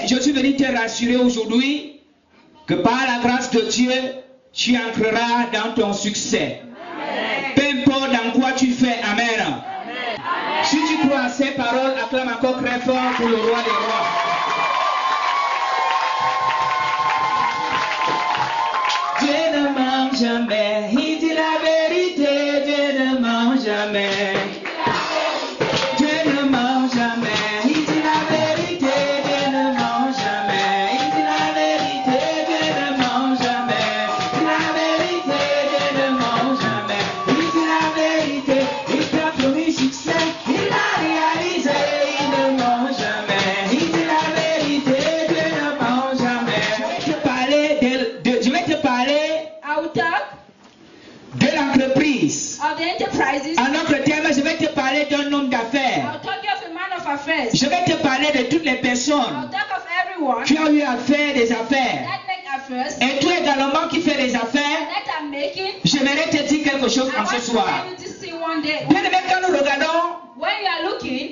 je suis venu te rassurer aujourd'hui que par la grâce de Dieu, tu entreras dans ton succès. Amen. Peu importe dans quoi tu fais. Amen. Amen. Si tu crois à ces paroles, acclame encore très fort pour le roi des rois. Dieu ne ment jamais, il dit la vérité, Dieu ne ment jamais. Dieu ne ment jamais, il dit la vérité, Dieu ne ment jamais. Il dit la vérité, Dieu ne ment jamais. Il dit la vérité, Dieu ne ment jamais. Il dit la vérité, il t'a promis succès, il l'a réalisé, il ne ment jamais. Il dit la vérité, Dieu ne ment jamais. Je vais te parler de l'entreprise. En autre terme, je vais te parler d'un homme d'affaires. Je vais te parler de toutes les personnes qui ont eu à faire des affaires. Et toi également qui fais des affaires, j'aimerais te dire quelque chose en ce soir. Bien aimé, quand nous regardons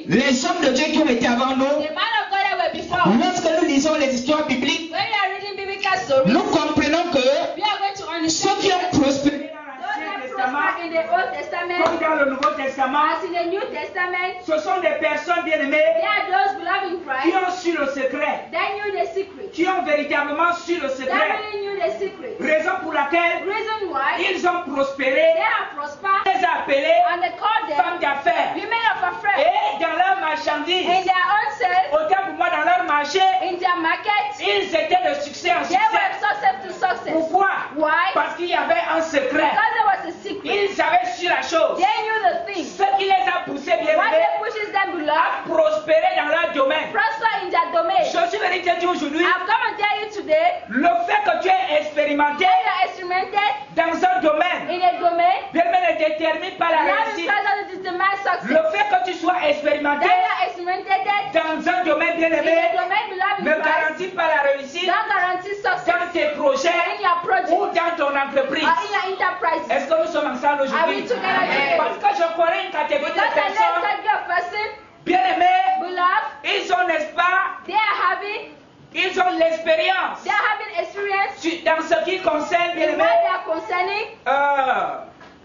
les hommes de Dieu qui ont été avant nous, lorsque nous lisons les histoires bibliques, nous comprenons que ceux qui ont prospéré comme dans le Nouveau Testament, ce sont des personnes bien-aimées qui ont su le secret, qui ont véritablement su le secret, raison pour laquelle ils ont prospéré, les a appelés femmes d'affaires, et dans leur marchandise, autant pour moi dans leur marché, ils étaient de succès en succès. Pourquoi? Parce qu'il y avait un secret. Ils avaient su la chose. Ce qui les a poussés bien à prospérer dans leur domaine. Je suis venu te dire aujourd'hui, le fait que tu aies expérimenté dans un domaine, bien ne détermine pas la réussite. Le fait que tu sois expérimenté dans un domaine bien aimé ne garantit pas la réussite dans tes projets ou dans ton entreprise. Est-ce que nous sommes ensemble aujourd'hui? Parce que je connais une catégorie de personnes bien aimées, ils ont, n'est-ce pas, ils ont l'expérience dans ce qui concerne bien aimé,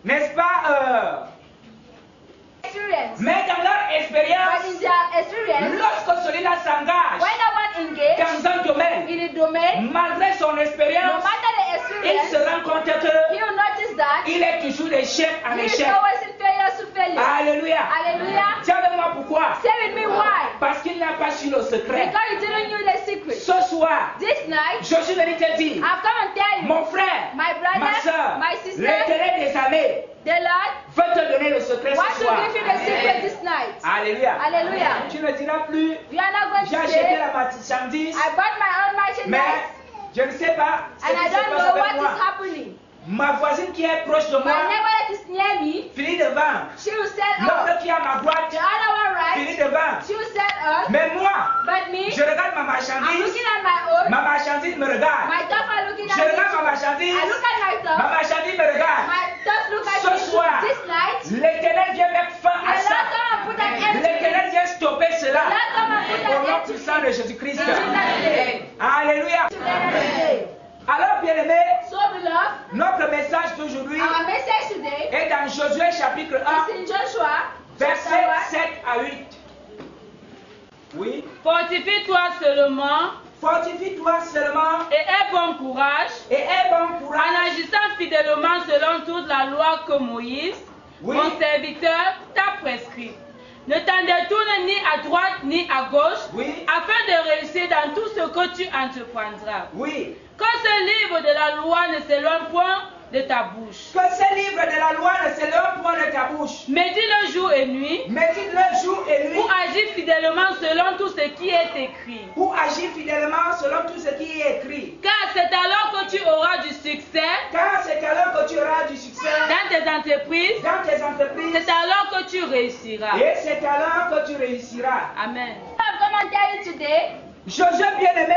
n'est-ce pas, mais dans leur expérience, lorsque celui-là s'engage dans un domaine, malgré son expérience, il se rend compte qu'il est toujours d'échec en échec. Alléluia. Tiens avec moi pourquoi? Parce qu'il n'a pas su le secret. Ce soir, je suis venu te dire, mon frère, ma soeur, l'Éternel des armées veut te donner le secret ce soir. Alléluia. Tu ne diras plus, j'ai acheté la marchandise, mais je ne sais pas ce qui se passe avec moi. Ma voisine qui est proche de moi finit de vendre. L'autre qui a ma boîte finit de vendre. Mais moi, je regarde ma marchandise. Ma marchandise me regarde. Je regarde ma marchandise. Ma marchandise me regarde. Ce soir, l'Éternel vient mettre fin à ça. L'Éternel vient stopper cela. Au nom puissant de Jésus-Christ. Alléluia. Alors, bien-aimés, notre message d'aujourd'hui est dans Josué chapitre 1, versets 7 à 8. Oui. Fortifie-toi seulement et aie bon courage, en agissant fidèlement selon toute la loi que Moïse, mon serviteur, t'a prescrit. Ne t'en détourne ni à droite ni à gauche, afin de réussir dans tout ce que tu entreprendras. Que ce livre de la loi ne s'éloigne point de ta bouche. Que ce livre de la loi ne s'éloigne point de ta bouche. Médite-le jour et nuit. Pour agir fidèlement selon tout ce qui est écrit. Car c'est alors que tu auras du succès. Dans tes entreprises. C'est alors que tu réussiras. Amen. Josué bien-aimé,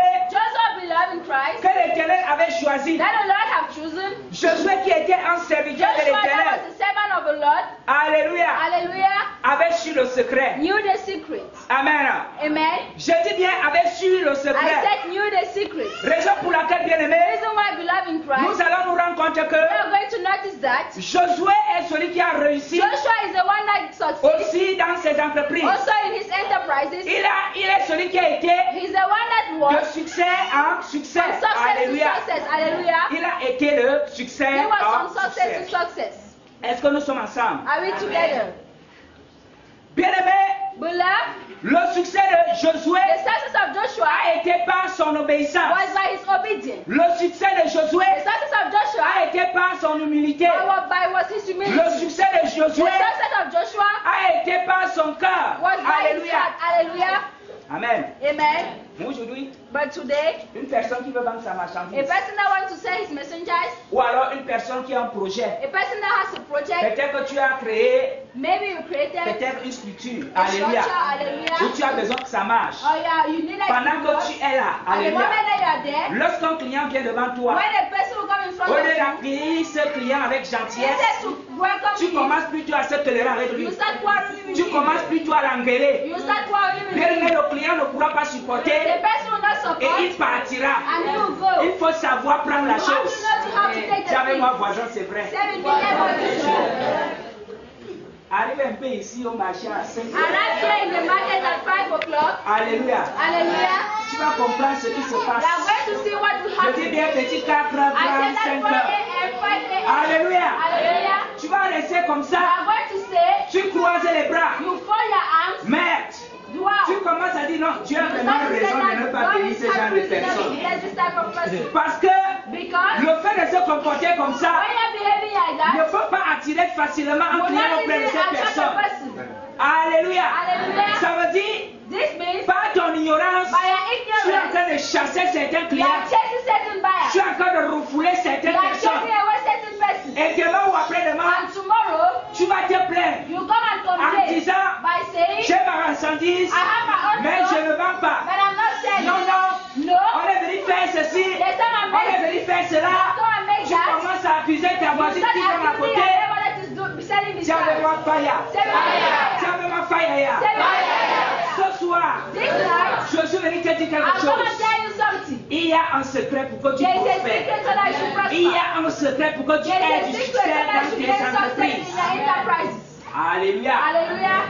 que l'Éternel avait choisi. Josué qui était un serviteur de l'Éternel. Alléluia. Avait su le secret. Amen. Amen. Je dis bien, avait su le I secret. said knew the secret. Raison pour laquelle, bien aimé, The reason why, beloved in Christ, nous allons nous rendre compte we que are going to notice that Josué est celui qui a réussi Joshua is the one that succeeds aussi dans ses entreprises. also in his enterprises. Il est celui qui a été He's the one that de was succès en succès. from success Alléluia. to success. Hallelujah. Il a été le succès He was en from success succès. to success. Est-ce que nous sommes ensemble? Are we together? Bien aimé, Beloved, le succès de Josué the success of Joshua a été par son obéissance. was by his obedience. Le succès de Josué The success of Joshua a été par son humilité. was his humility. Le succès de The Josué success of Joshua a été par son cœur. was by his Alléluia. heart. Hallelujah. Amen. Amen. Aujourd'hui, But today, une personne qui veut vendre sa a marchandise, person that wants to sell his messengers, ou alors une personne qui a un projet, a person that has a project, peut-être que tu as créé maybe you created peut-être une structure, a alléluia, structure, hallelujah. où tu as besoin que ça marche. Oh yeah, you need it Pendant que tu es là, At the moment alléluia, that you are there, lorsqu'un client vient devant toi, when a person will come in front au of lieu you, d'accueillir ce client avec instead gentillesse, to welcome tu him, commences plutôt à se tolérer avec lui. you start quarreling with Tu him. commences plutôt à l'engueuler. You start quarreling with Bien him. aimé, le client ne pourra pas The supporter person will not et il support, partira. and he will go. Il faut savoir prendre la You have chose. to know to how to take the Tiens avec moi, things. voisin, c'est vrai. Say with me, neighbor, Arrive un peu ici au marché à 5 and I'm here in the market at 5 o'clock. Alléluia. Hallelujah. Tu vas comprendre ce qui se We are passe. going to see what will Je dis happen. bien petit 4 I heures, said 5 that 4 heures. a.m., 5 a.m. Alléluia. Hallelujah. Tu vas rester comme We ça. are going to say, Tu croises les bras. you fold your arms, Mais wow. tu commences à dire non, Dieu a You vraiment start to say raison de ne that pas God bénir is ce genre de happy to personnes. bless this type of person. Parce que Because le fait de se comporter comme ça when you're behaving like ne that, peut pas attirer facilement un will client not auprès de easily cette attract a personne. person. Alléluia. Hallelujah. Ça veut dire, This means par ton ignorance, by your tu es en ignorance, train de chasser certains you clients. are chasing certain Tu buyers. es en train de refouler You certaines are personnes. chasing away certain persons. Et demain ou après-demain, And tomorrow, tu vas te plaindre you come and en complain disant, by saying, j'ai ma marchandise, I have my own mais je stuff, ne vends pas. but I'm not selling. Non, non, No. on est venu faire ceci, There's some on est venu faire cela. Go and make Tu that. commences à accuser ta You voisine start qui vient à accusing côté. your neighbor that is selling his Tiens avec stuff. moi, Faya. Say fire. Tiens avec moi, Faya. Say fire. Ce soir, This night, je suis venu te dire quelque I'm going to chose. tell you something. Il y a un secret pour que tu There is a prospères. secret so that you should prosper. Il y a un secret pour que tu There aies is du a secret so succès that dans you should tes get success in entreprises. your enterprises. Alléluia. Hallelujah.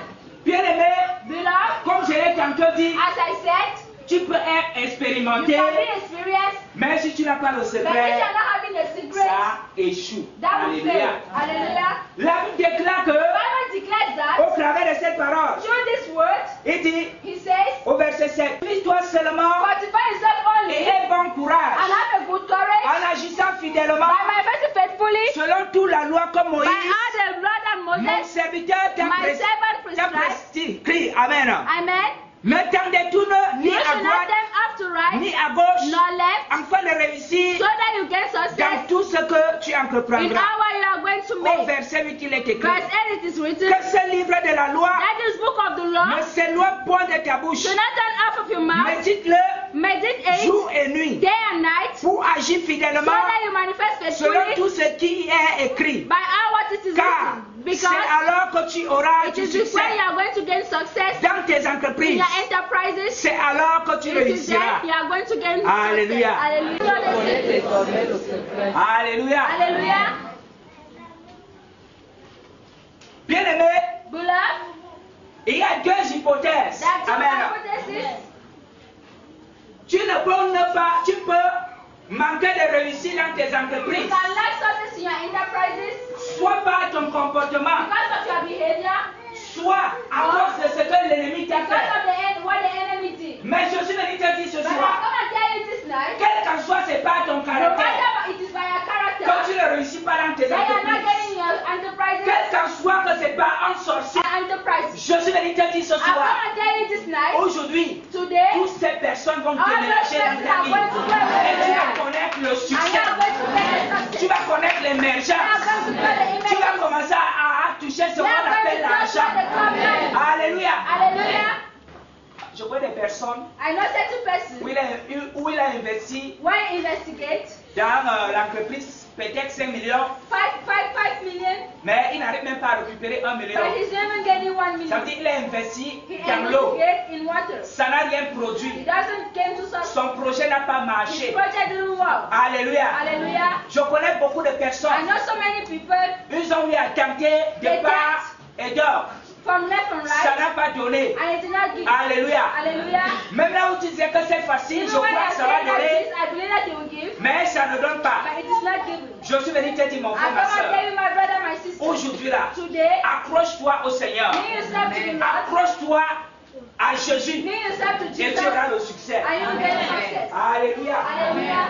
Bien aimé, Beloved, comme je l'ai tantôt dit, as I said, tu peux être you expérimenté, can be experienced, mais si tu n'as pas le but if secret, you're not having a secret, ça échoue. that will Alléluia. fail. Hallelujah. La Bible déclare que, The Bible declares that au travers de cette parole, through this word, il dit he says, au verset 7, Puis-toi seulement fortify yourself et only aie bon and courage have a good courage en agissant fidèlement by my faith faithfully, selon toute la loi comme by Moïse, all the blood and mon Moses, serviteur t'a my servant prescribed. prescrit. Amen. Amen. Ne t'en détourne ni You à should not droite them up to right, ni à gauche nor left, afin de réussir so that you get dans success tout ce que tu in entreprendras. all what you are going to Au make. verset 8, il est écrit Verse 8 it is written que ce livre de la loi that this book of the law ne s'éloigne point de ta bouche. do not turn off of your mouth, Médite-le meditate jour et nuit day and night, so pour agir fidèlement that you manifest selon faithfully tout ce qui est écrit. by all what it is Car written. c'est Because alors que tu auras it du is this way succès you are going to gain success dans tes in entreprises. your enterprises. C'est alors que tu It is then réussiras. you are going to gain Alléluia. success. Hallelujah. Alléluia. Hallelujah. Bien aimé, Beloved, il y a deux hypothèses. that's your Amen. hypothesis. Tu ne peux pas, tu peux manquer de réussir dans tes You entreprises, can lack success in your enterprises soit par ton comportement, because of your behavior, soit à cause de ce que l'ennemi t'a because fait. of what the enemy did. Mais je suis venu te dire ce But I'm soir, going to tell you this night, quel qu'en soit, c'est pas ton no caractère. matter it is by your Quand tu character, ne réussis pas dans tes that you are not entreprises, getting your enterprises, quel qu'en soit que c'est pas un sorcier, enterprises. je suis venu te dire ce I'm soir, going to tell you this night, aujourd'hui, today, toutes ces personnes vont te all those mélanger dans persons ta are vie. going to play with Et tu you. vas connaître le And you succès. are going to get the Tu success. vas connaître You are l'émergence. going to get the Tu vas image. commencer à toucher ce You qu'on are going appelle to touch l'argent. what they call money. Alléluia. Hallelujah. Je vois des personnes I know certain où persons il a investi when investigate dans l'entreprise peut-être 5 millions, 5 million, mais il n'arrive même pas à récupérer 1 million. but he's even getting 1 million. Ça veut dire qu'il a investi He dans l'eau. invested in water. Ça n'a rien He produit. doesn't came to success. Son projet n'a pas His marché. project didn't work. Alléluia. Hallelujah. Je connais beaucoup de I personnes. know so many people Ils ont eu à tenter de part et d'autre. from left and Ça right, n'a pas donné. and it did not give. Alléluia. Hallelujah. Même là où tu disais que c'est facile, Even je when crois I que ça say va like donner. this, I believe that he will give, Mais ça ne donne pas. but it is not given. Je suis venu te dire, mon I frère, come ma and soeur. tell you, my brother, my sister, Aujourd'hui là, today, accroche-toi au Seigneur. bring yourself to the Lord, Accroche-toi à Jésus. bring yourself to Et Jesus, tu auras le succès. and you will get success. Alléluia. Hallelujah.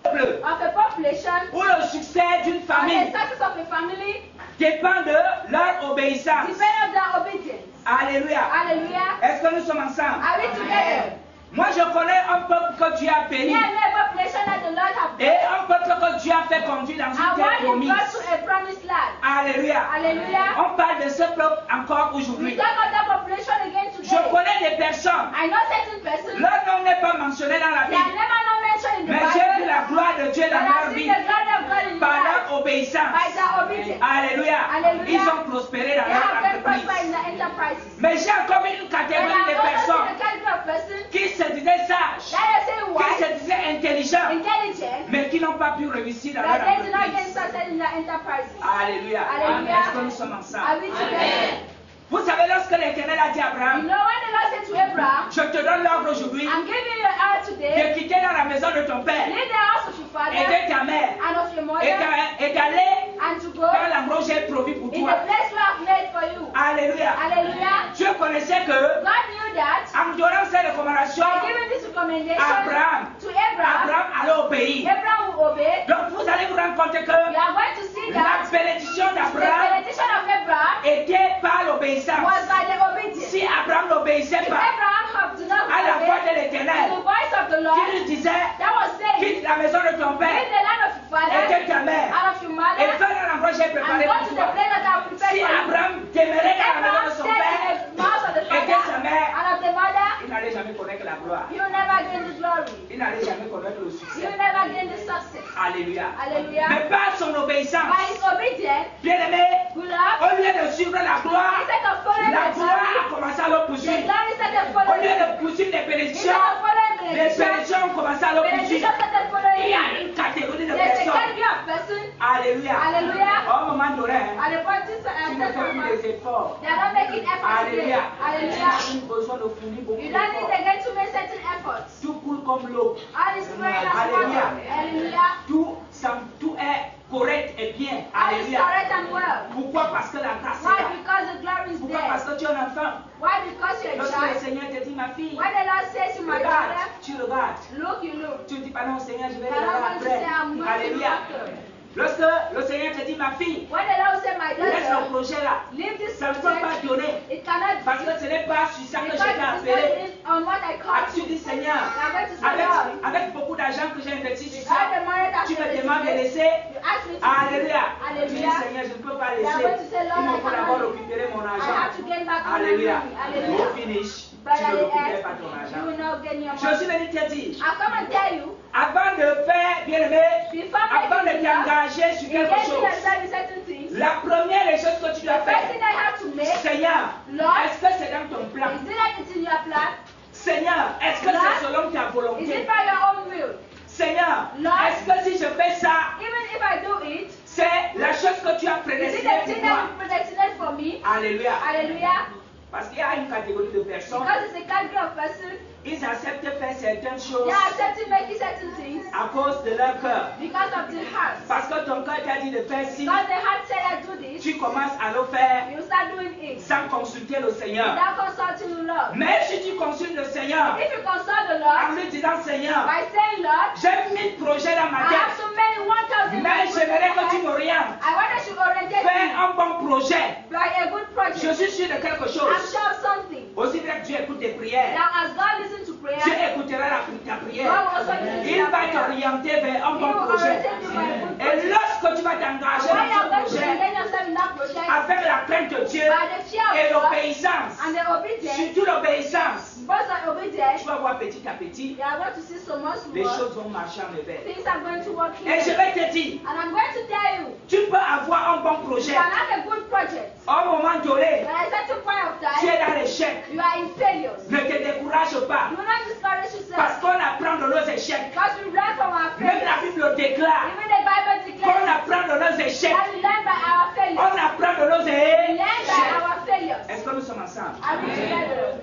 Peuple Of a population, où le succès d'une and the famille success of a family dépend de leur obéissance. depends on their obedience. Alléluia. Hallelujah. Est-ce que nous sommes ensemble? Are we together? Moi, je connais un peuple que Dieu a béni Yeah, a population that the Lord has et un peuple que Dieu a fait conduire dans I une terre want you promise. go to a promised land. Alléluia. Hallelujah. On parle de ce peuple encore We aujourd'hui. talk of that population again Je today. connais des personnes, I know certain persons, leur nom n'est pas mentionné dans la they are Bible, never not mentioned in the mais j'ai vu Bible, la gloire de Dieu but dans I leur see vie the glory of God in par their leur life, obéissance. by their obedience. Alléluia. Hallelujah. Ils ont prospéré dans They leur have been prospered entreprise. in the enterprises. Mais j'ai encore vu une But catégorie I de also see personnes the category of persons qui se disaient sages, that are saying qui wise, se disaient intelligents, intelligent, mais qui n'ont pas pu réussir dans but leur they did not get entreprise. success in their enterprises. Alléluia. Hallelujah. Est-ce que nous sommes Are ensemble? we together? Vous savez, lorsque l'Éternel a dit à You Abraham, know when the Lord said to Abraham, je te donne l'ordre aujourd'hui I'm giving you an hour today, de quitter dans la maison de ton père leave the house of your father et de ta mère and of your et mother d'aller and to go dans l'endroit où j'ai promis pour in toi. the place where I've made for you. Alléluia. Hallelujah. Dieu connaissait que, God knew that en donnant ces recommandations, by giving this recommendation Abraham, to Abraham, Abraham allait obéir. Abraham will obey. Donc vous allez vous rendre compte que You are going to see la that bénédiction the d'Abraham benediction of Abraham était par l'obéissance. was by the obedience. Si Abraham n'obéissait If pas Abraham had did not à la voix de obey l'Éternel, to the voice of the qui Lord, lui disait, that was saying, quitte la maison de ton leave père the land of your father et de ta mère and of your et mother va dans l'endroit que j'ai and préparé go pour to the toi. place that I have prepared Si for you. Abraham demeurait dans la maison Abraham de son stayed père in the house of the et de sa father mère, and of the mother, il n'allait jamais connaître la gloire. he will never gain the glory. Il n'allait jamais connaître le He succès. will never gain the success. Alléluia. Hallelujah. Mais par son obéissance, By his obedience, bien aimé, beloved, au lieu de suivre la gloire, instead of following la the gloire glory, a commencé à le the poursuivre. glory started Au following lieu him. de poursuivre les Instead bénédictions, of following les benediction, bénédictions ont commencé à le benediction poursuivre. started following Il y a him. une catégorie de There's a personnes. category of person, Alléluia. Hallelujah. Au moment donné, hein, at the point this tu ne fais plus des efforts. they are not making efforts today. Alléluia. Tu Hallelujah. n'as plus besoin de fournir beaucoup You don't need d'efforts. again to make certain efforts. Tout coule comme l'eau. All is flowing as Hallelujah. water. Hallelujah. Tout est correct et bien. All is Alléluia. correct and well. Pourquoi? Parce que la grâce est Why? là. Because the glory is Pourquoi? there. Parce que tu es un enfant. Why? Because you're a Lorsque le child. Seigneur te dit, ma fille, When the Lord says to my regarde, daughter, tu regardes. look, you look. Tu ne dis pas non, Seigneur, je vais You're not regarder going to say, après. I'm going to Alléluia. look. Lorsque le Seigneur te dit, ma fille, When the Lord said, my laisse le daughter, projet là. leave this Ça ne peut pas project, donner. it cannot Parce que ce n'est pas sur ça que because je t'ai it is appelé. not based on what I call Tu dis, Seigneur, I'm going to say, Lord, avec beaucoup d'argent que j'ai investi sur all ça, the money that tu you me demandes de received, laisser. you ask me to Alléluia. give. Tu dis, Hallelujah. Seigneur, je ne peux pas You are laisser. going to say, Il Lord, me I faut d'abord cannot. récupérer mon I argent. have to get back on my Alléluia. money. Hallelujah. Au finish, But tu at ne the récupères end, pas ton you argent. will not get your Je suis money. venu te dire, I come and tell you, avant de faire, bien aimé, before avant de making love, t'engager sur quelque engaging chose, yourself in certain things, la première des choses que tu the dois first faire, thing I have to make, Seigneur, Lord, est-ce que c'est dans ton plan? is it like it's in your plan? Seigneur, est-ce que c'est selon ta Is volonté? it by your own will? Seigneur, Lord, est-ce que si je fais ça, even if I do it, c'est la chose que tu as is it prédestinée the thing pour moi? that you predestined for me? Alléluia. Hallelujah. Parce qu'il y a une catégorie de personnes, Because it's a category of person, ils acceptent de faire certaines choses they are accepting making certain things à cause de leur cœur. because of the heart. Parce que ton cœur t'a dit de faire ci, Because the heart said I do this, tu commences à le faire you start doing it sans consulter le Seigneur. without consulting the Lord. Mais si tu consultes le Seigneur If you consult the en Lord lui disant, Seigneur, by saying, Lord, j'ai 1000 projets dans ma I have tête, so many 1,000 mais j'aimerais que tu I m'orientes. want that you orientate Fais me un bon projet. by a good Je project. suis sûr de quelque I'm chose. sure of something. Aussi bien que Dieu écoute tes prières, Now, as God listens to prayer, Dieu écoutera ta prière. God will also listen to Il your va prayer. t'orienter vers un He bon will projet. orientate you by a good Et project. lorsque tu vas And t'engager when you are dans going ce to projet, engage yourself in that project, avec la crainte de Dieu by the fear et of God l'obéissance, and the obedience, surtout l'obéissance, Because of obedience, tu vas voir petit à petit, you are going to see so much les more. choses vont marcher en merveille. Things are going to work Et je here. vais te dire, And I'm going to tell you, tu peux avoir un bon you projet. can have a good project. À un moment donné, But at a certain point of tu es time, dans l'échec. you are in failures. Ne te décourage pas. Do not discourage Parce yourself. qu'on apprend de nos échecs. Because we learn from our Même la failures. Bible le déclare. Even the Bible Qu'on declares apprend de nos échecs. that we learn by our On failures. apprend de nos We learn by échecs. our failures. Est-ce que nous sommes ensemble? Are we together?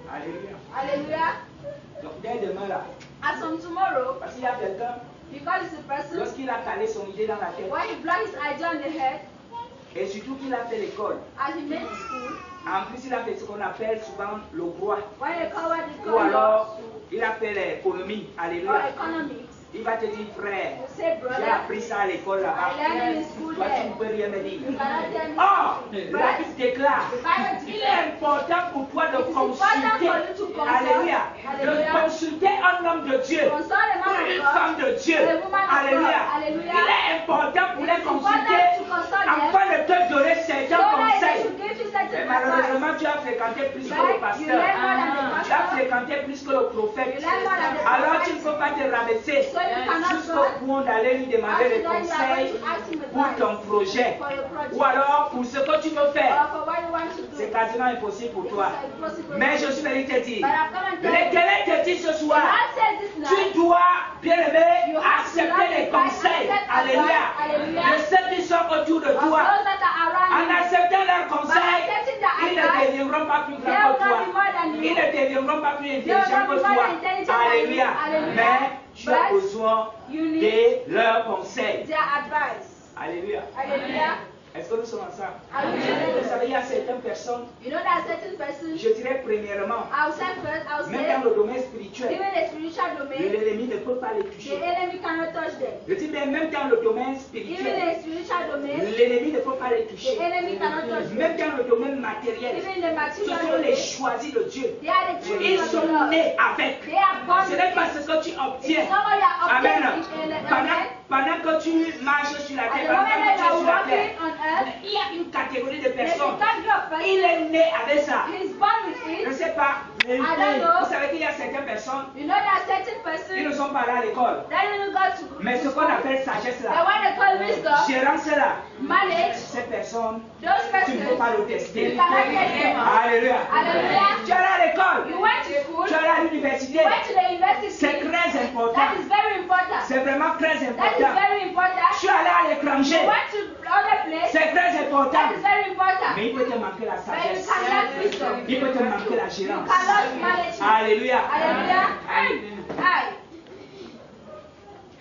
Alléluia. Hallelujah. Donc dès demain là, As from tomorrow, parce qu'il y a quelqu'un, because it's a person, lorsqu'il a calé son idée dans la tête, when he blocked his idea on the head, et surtout qu'il a fait l'école, as he made school, en plus il a fait ce qu'on appelle souvent le droit, when they call what they ou call alors il a fait l'économie. or Alléluia. economics, Il va te dire, frère, you say, j'ai brother, appris ça à l'école là-bas. I learned in school Toi, tu there. ne peux rien me dire. You cannot tell me. Or, la Bible déclare, The Bible il est declares important pour toi de it is important for consulter, you to consult. alléluia, de Hallelujah. consulter un homme de Dieu, Consult a man ou of une God, femme de Dieu, a woman of God. alléluia. Hallelujah. Il est important pour It les is consulter important to consult them, afin de te donner so certains that they conseils. should give you Mais certain advice. malheureusement, tu as fréquenté plus que le Right? You pasteur. learn more than the Tu as pastor. fréquenté plus que le prophète. You learn more than the Alors prophet. tu ne peux pas te rabaisser So you cannot jusqu'au go. point d'aller lui demander After des that, you are conseils going to ask him pour advice ton projet. for your project. Ou alors pour ce que tu veux Or faire. for what you want to do. C'est quasiment impossible pour toi. It's impossible. Mais je suis venu te dire, But I've come and told you. l'Éternel te dit ce The soir, Lord says this tu night, dois, bien aimé, You have to accepter learn les the conseils, Bible, alléluia, hallelujah, de ceux qui sont autour de of toi. those that are around En you. acceptant leurs conseils, accepting their ils ne advice, deviendront pas plus they grands will que not toi. be more than you. Ils ne deviendront pas plus will intelligents not be que more toi. intelligent than you. Alléluia. Hallelujah. Mais tu as But besoin you need de leurs conseils. their advice. Alléluia. Hallelujah. Est-ce que nous sommes ensemble? Are we Vous together? savez, il y a certaines personnes, You know that certain persons, je dirais premièrement, outside first, même dans outside, le domaine spirituel, even the spiritual domain, l'ennemi ne peut pas les the toucher. enemy cannot touch them. Je dis bien, même dans le domaine Even spirituel, the spiritual domain, l'ennemi ne peut pas les the toucher. enemy cannot touch them. Même dans le domaine matériel, Even the ce material sont les domain, choisis de Dieu. they are the children Ils of the sont Lord. nés avec. They are born Ce with n'est pas it. ce que tu It's obtiens. not what you are Amen. obtaining in the Pendant que tu marches sur la At terre, the moment pendant que that tu es you sur are la terre, walking on earth, il y a une catégorie de there's a personnes. category of Il person. est né avec ça. He's born with Je ne it. sais pas. I don't know. Vous savez qu'il y a certaines personnes You know that certain qui ne person sont pas allées à l'école. that didn't go to Mais ce to qu'on school. appelle sagesse And là, what they call wisdom, gérance là, knowledge, ces personnes, those tu ne peux persons, pas le you tester. cannot test them. Alléluia. Hallelujah. Tu es allé à l'école. You went to school, Tu es allé à l'université. went to the university. C'est très important. That is very important. C'est vraiment très That is important. very important. Tu es allé à l'étranger. You went to other place. C'est très important. That is very important. Mais il peut te manquer la But you sagesse. cannot wisdom. Il peut te manquer la You gérance. cannot manage it. Alléluia. Hallelujah. Aye.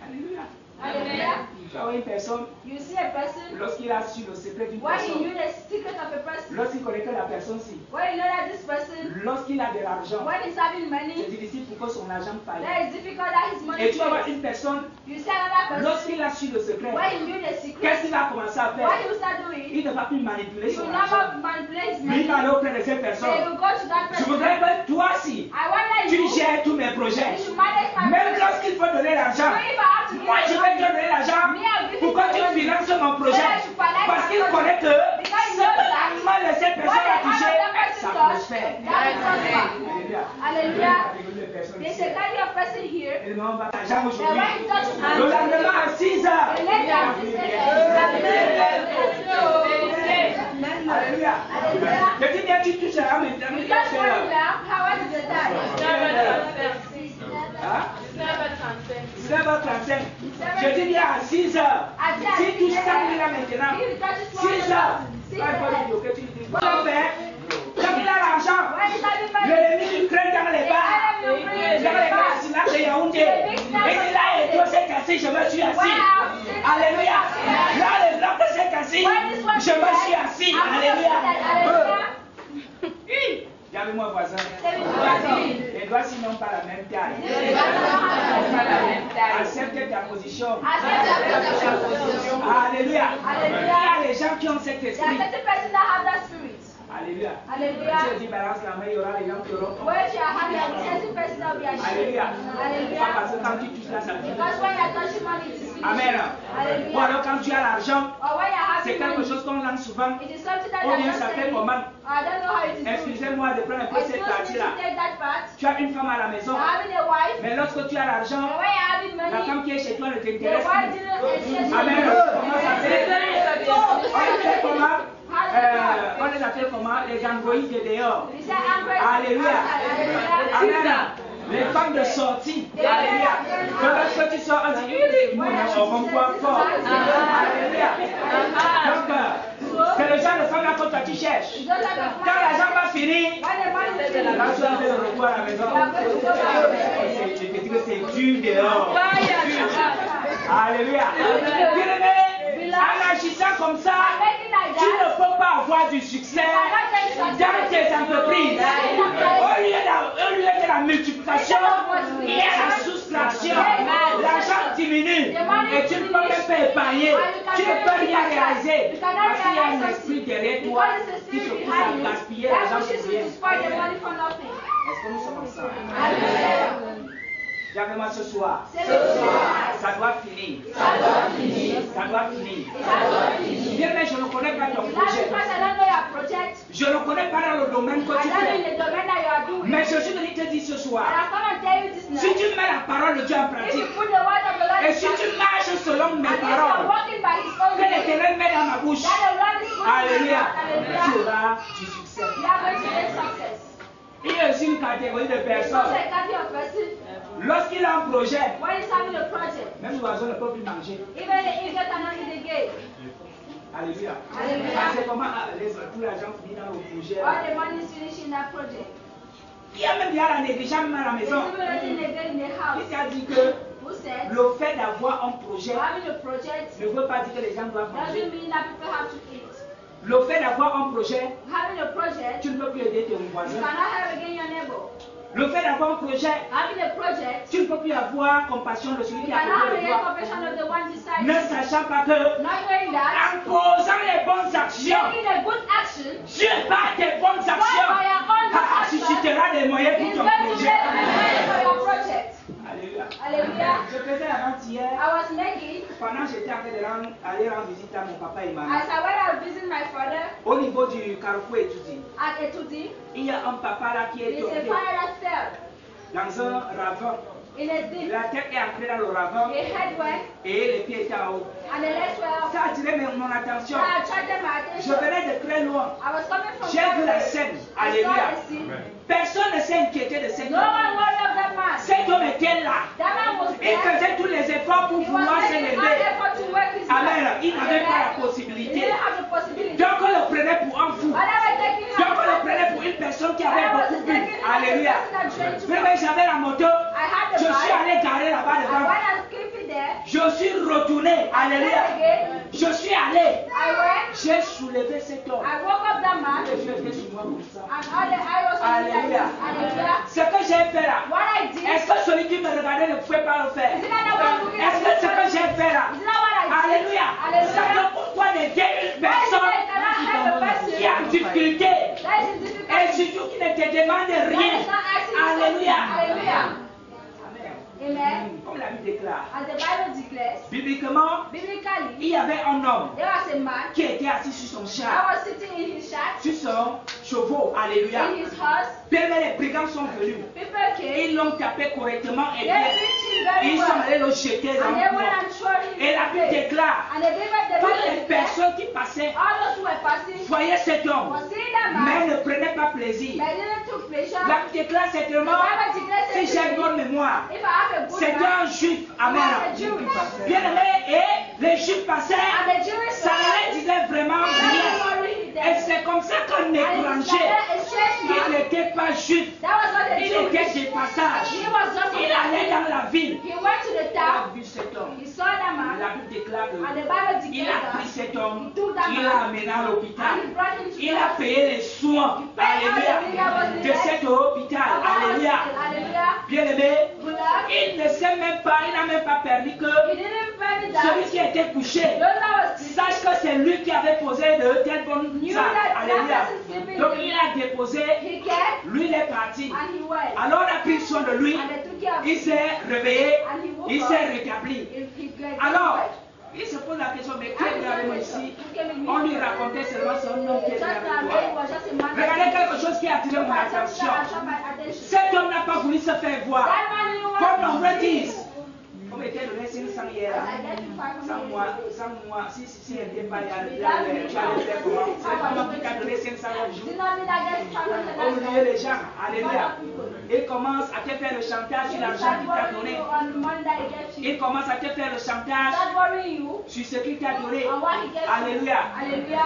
Alléluia. Hallelujah. Tu vois une personne, You see a person, lorsqu'il a su le secret d'une when you personne, knew the secret of a person, lorsqu'il connaît que la personne-ci, when you know that this person, lorsqu'il a de l'argent, when he's having c'est money, difficile pour que son argent faille. that is difficult that his money Et tu vas voir fails. une personne, You see another person, lorsqu'il a su le secret, when he knew the secret, qu'est-ce qu'il va commencer à what faire? he will start doing, Il ne va plus manipuler he son will argent. never manipulate his Mais il money. va aller auprès de cette They personne. will go to that Je person. voudrais que toi aussi, I wonder tu you, gères tous mes projets. you should manage my Même money. lorsqu'il faut donner l'argent, So if I have to give moi je you vais te money, donner l'argent me, I'll give pour you que tu money. finances mon projet. Parce qu'il connaît que ce que mal de cette personne a touché, ça prospère. Alléluia. Hallelujah. Les personnes There's ici, a kind of person here. elles n'ont pas d'argent The aujourd'hui. right touch Le lendemain à 6 heures. The lady at this Alléluia. Je dis bien, tu touches à mes amis. You just want to laugh. How much is the time? Hein? 19h35. Je dis bien à 6 heures. Si tu touches 5 000 là maintenant, 6 heures. Tu vas faire. Quand il a l'argent, l'ennemi craint dans les bars. Dans les bars, de Yaoundé. Et il a et tout s'est cassé, je me suis assis. Alléluia. Là, le bloc s'est cassé, je me suis assis. Alléluia. Regardez-moi voisin. Les doigts s'ils n'ont pas la même taille. Accepte ta position. Alléluia. Il y a les gens qui ont cet There are esprit. certain persons that have that spirit. Alléluia. Hallelujah. Dieu dit balance la main, il y aura les gens qui auront. Where you are happy, and certain persons that will be ashamed. Alléluia. Pas parce que quand tu touches là, ça te fait. Amen. Ou alors quand tu as l'argent, c'est quelque chose qu'on lance souvent. Ou bien ça fait comment? Excusez-moi de prendre un peu cette partie-là. Tu as une femme à la maison, mais lorsque tu as l'argent, la femme qui est chez toi ne t'intéresse plus. Amen. Comment ça fait? On les appelle comment? Les envoyés de dehors. Alléluia. Amen. Les femmes de sortie. Alléluia. Lorsque tu sors, on dit, on voit fort. Alléluia. Donc, c'est le genre de femme là que toi tu cherches. Quand l'argent va finir, là tu vas faire le retour à la maison. Je te dis que c'est dur dehors. Alléluia. En agissant comme ça, tu ne peux pas avoir du succès dans tes entreprises. Au lieu de la multiplication, il y a la soustraction. L'argent diminue et tu ne peux même pas épargner. Tu ne peux rien réaliser parce qu'il y a un esprit derrière toi qui te pousse à gaspiller l'argent pour rien. Est-ce que nous sommes ensemble? Dis-moi ce soir. Ça doit finir. Ça doit finir. Bien, mais je ne connais pas ton projet. Je ne connais pas dans le domaine que tu fais. Mais je suis venu te dire ce soir. Si tu mets la parole de Dieu en pratique, et si tu marches selon mes paroles, que l'Éternel met dans ma bouche, alléluia, tu auras du succès. Il y a aussi une catégorie de personnes. Lorsqu'il a un projet, même l'oiseau ne peut plus manger. Alléluia. C'est comment tout l'argent finit dans le projet. Il y a même la négligence à la maison. Il t'a dit que le fait d'avoir un projet ne veut pas dire que les gens doivent manger. Le fait d'avoir un projet, tu ne peux plus aider ton voisin. Le fait d'avoir un projet, tu ne peux plus avoir compassion de celui qui a côté de toi. Ne sachant pas que, en posant les bonnes actions, Dieu par tes bonnes actions, suscitera des moyens pour ton projet. Alléluia. Je faisais avant-hier, pendant que j'étais en train d'aller rendre visite à mon papa et ma mère, au niveau du carrefour Étoudi, il y a un papa là qui est tombé dans un ravin. La tête est entrée dans le ravin et les pieds étaient en haut. Ça a attiré mon attention. Je venais de très loin. J'ai vu la scène. Alléluia. Personne ne s'est inquiété de cet homme. Cet homme était là. Il faisait tous les efforts pour pouvoir se lever. Amen. Il n'avait pas la possibilité. Donc on le prenait pour un fou. Donc on le prenait pour une personne qui avait beaucoup bu. Alléluia. Mais j'avais la moto. Je suis allé garer là-bas devant. Je suis retourné. Alléluia. Je suis allé. J'ai soulevé cet homme. Les yeux étaient sur moi comme ça. Alléluia. Ce que j'ai fait là, est-ce que celui qui me regardait ne pouvait pas le faire? Est-ce que ce que j'ai fait là, alléluia, ça donne pour toi d'aider une personne qui a une difficulté et surtout qui ne te demande rien? Alléluia. Amen. Comme la Bible déclare, bibliquement, il y avait un homme qui était assis sur son char, sur son chevaux. Alléluia. Les brigands sont venus. Ils l'ont tapé correctement et bien. Ils sont allés le jeter dans le bois. Et la Bible déclare, toutes les personnes qui passaient voyaient cet homme, mais ne prenaient pas plaisir. La Bible déclare certainement, si j'ai une bonne mémoire, c'était un juif. Amen. Bien aimé, et les juifs passaient, ça ne les disait vraiment rien. Et c'est comme ça qu'on étranger, il n'était pas juif, il était de passage. Il allait dans la ville. Il a vu cet homme. La Bible déclare qu'il a pris cet homme, il l'a amené à l'hôpital. Il a payé les soins, alléluia, de cet hôpital. Alléluia. Bien aimé, il ne sait même pas, il n'a même pas permis que celui qui était couché sache que c'est lui qui avait posé de telles bonnes actes. Alléluia. Donc il a déposé, lui il est parti. Alors on a pris soin de lui il s'est réveillé, il s'est rétabli. Alors, il se pose la question, mais qui est venu ici? On lui racontait seulement son nom qui est avec toi. Regardez quelque chose qui a attiré mon attention. Cet homme n'a pas voulu se faire voir. Comme nombreux disent. On m'était donné 500 hier. Sans moi, si elle n'était pas là, tu allais faire comment? C'est pas moi qui t'a donné 500 jours. Au milieu des gens, alléluia. Il commence à te faire le chantage sur l'argent qu'il t'a donné. Il commence à te faire le chantage sur ce qu'il t'a donné. Alléluia.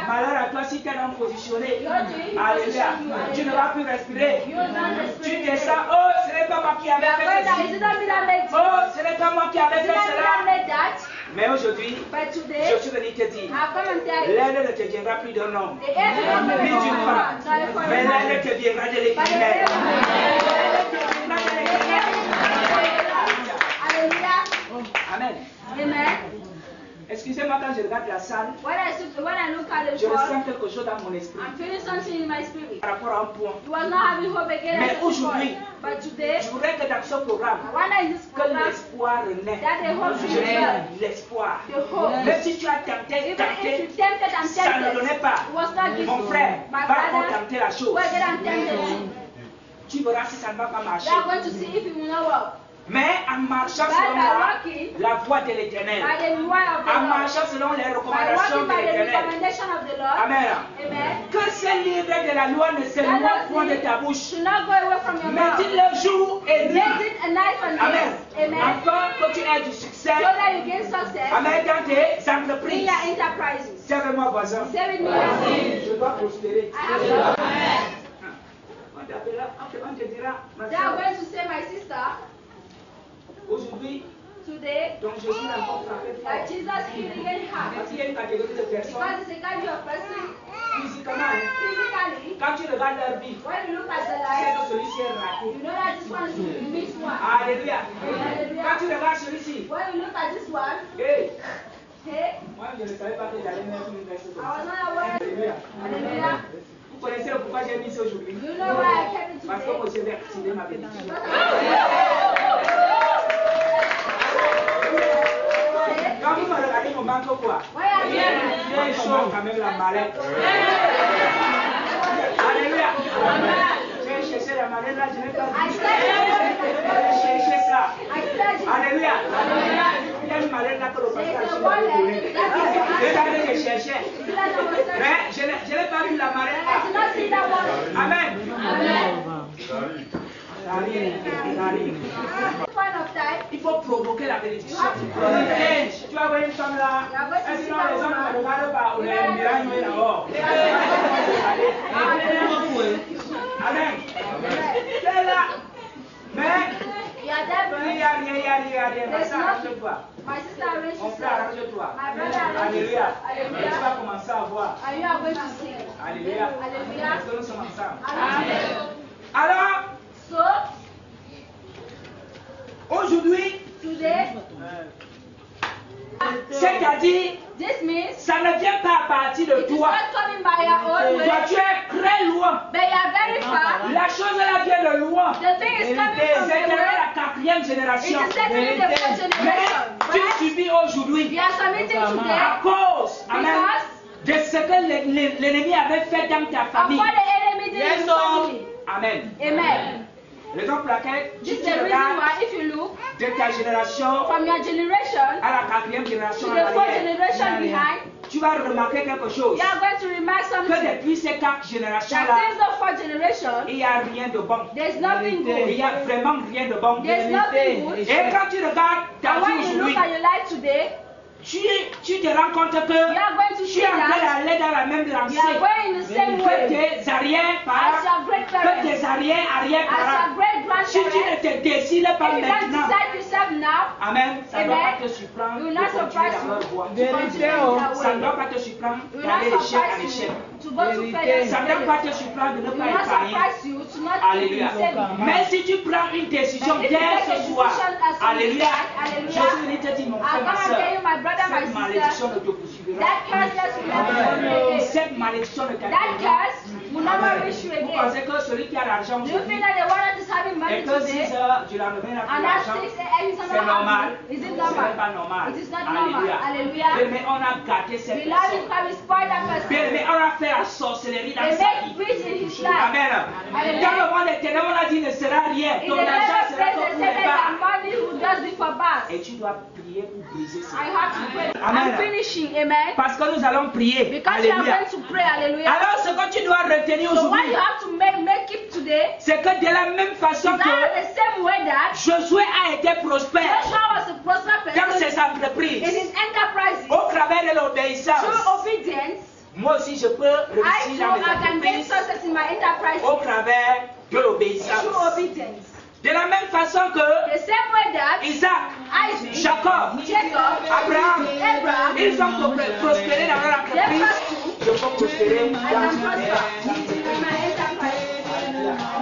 Malheur à toi si tu es non positionné. Alléluia. Tu ne vas plus respirer. Tu descends. Oh, ce n'est pas moi qui avais fait ceci. Oh, ce n'est pas moi qui avais fait cela. Mais aujourd'hui, je suis venu te dire, l'aide ne te viendra plus d'un homme, ni d'une femme, mais l'aide te viendra de l'Éternel. Amen. Amen. Excusez-moi quand je regarde la salle, je ressens quelque chose dans mon esprit par rapport à un point. Mais aujourd'hui, je voudrais que dans ce programme, que l'espoir renaisse. L'espoir. Même si tu as tenté, ça ne donnait pas. Mon frère, va tenter la chose. Tu verras si ça ne va pas marcher. Mais en marchant selon la voie de l'Éternel, en marchant selon les recommandations de l'Éternel, Amen. Que ces livres de la loi ne s'éloignent point de ta bouche. Mets-il le jour et nuit. Amen. Encore que tu aies du succès. Amen. Dans tes entreprises. Servez-moi, voisin. Je dois prospérer. On te dira, ma soeur. Aujourd'hui, donc je suis encore frappé fort. Parce qu'il y a une catégorie de personnes physiquement, quand tu regardes leur vie, c'est que celui-ci est raté. Alléluia. Quand tu regardes celui-ci, moi je ne savais pas que j'allais mettre une veste comme ça. Alléluia. Vous connaissez pourquoi j'ai mis ça aujourd'hui? Parce que je vais activer ma bénédiction. Quand vous me regardez, mon manque quoi? J'ai chaud quand même la mallette. Alléluia. J'ai cherché la mallette là, je n'ai pas vu. J'ai cherché ça. Alléluia. Il y a une mallette là que le pasteur m'a donné. Regardez, je cherchais. Mais je n'ai pas vu la mallette là. Amen. Il faut provoquer la bénédiction. Tu vas voir une femme là. Sinon les hommes ne regardent pas. On est un miracle là-haut. Amen. C'est là. Mais il y a rien. Ma soeur, arrange-toi. Mon frère, arrange-toi. Alléluia. Tu vas commencer à voir. Alléluia. Parce que nous sommes ensemble. Alors, aujourd'hui, c'est-à-dire, ça ne vient pas à partir de toi. Toi, tu es très loin. La chose là vient de loin. C'est la 4e génération. Mais tu subis aujourd'hui à cause de ce que l'ennemi avait fait dans ta famille. Amen. Raison pour laquelle tu regardes de ta génération à la 4e génération en arrière, tu vas remarquer quelque chose. Que depuis ces 4 générations-là, il n'y a rien de bon. Il n'y a vraiment rien de bon. Et quand tu regardes ta vie aujourd'hui, tu te rends compte que tu es en train d'aller dans la même lancée que tes arrière-parents, que tes arrière-arrière-parents. Si tu ne te décides pas maintenant, amen, ça ne doit pas te surprendre de continuer dans leur voie. Ça ne doit pas te surprendre d'aller d'échec en échec. Ça ne doit pas te surprendre de ne pas épargner. Alléluia. Mais si tu prends une décision dès ce soir, alléluia, je suis venu te dire, mon frère, ma soeur, cette malédiction ne te poursuivra. Cette malédiction ne t'atteindra will never reach you Vous again. pensez que celui qui a l'argent Do you think that the one that is having money et que 6 today, heures du lendemain n'a plus and at l'argent, 6 a.m. is c'est not normal? happy? Is it Ce n'est pas normal? normal. It is not normal. Alléluia. Hallelujah. Mais on a gâté cette Beloved, personne. have spoiled that person. Mais on a fait la sorcellerie dans They sa make vie. rich in his life. Amen. Hallelujah. Dans le monde des ténèbres, on a dit ne sera rien. In Ton the argent never sera place, ton they pour say les that bas. money who does it for bars. Et tu dois prier pour briser ça. I have to pray. Amen. I'm finishing, amen. Parce que nous allons prier. Because you are Alléluia. going to pray, hallelujah. Alors ce que tu dois retenir So what aujourd'hui, you have to make it today is c'est que de la même façon that que the same way that Josué a été prospère Joshua was a prosperous dans person ses in entreprises, his enterprises au travers de l'obéissance. through obedience. Moi aussi, je peux I réussir too dans mes I can get entreprises success in my enterprise au travers de l'obéissance. through obedience. De la même façon que The same way that Isaac, Isaac, Jacob, Jacob, Abraham, Abraham, ils ont prospéré dans leur they entreprise. prospered. Je peux prospérer I dans can ma vie. prosper in my enterprise.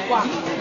Quoi?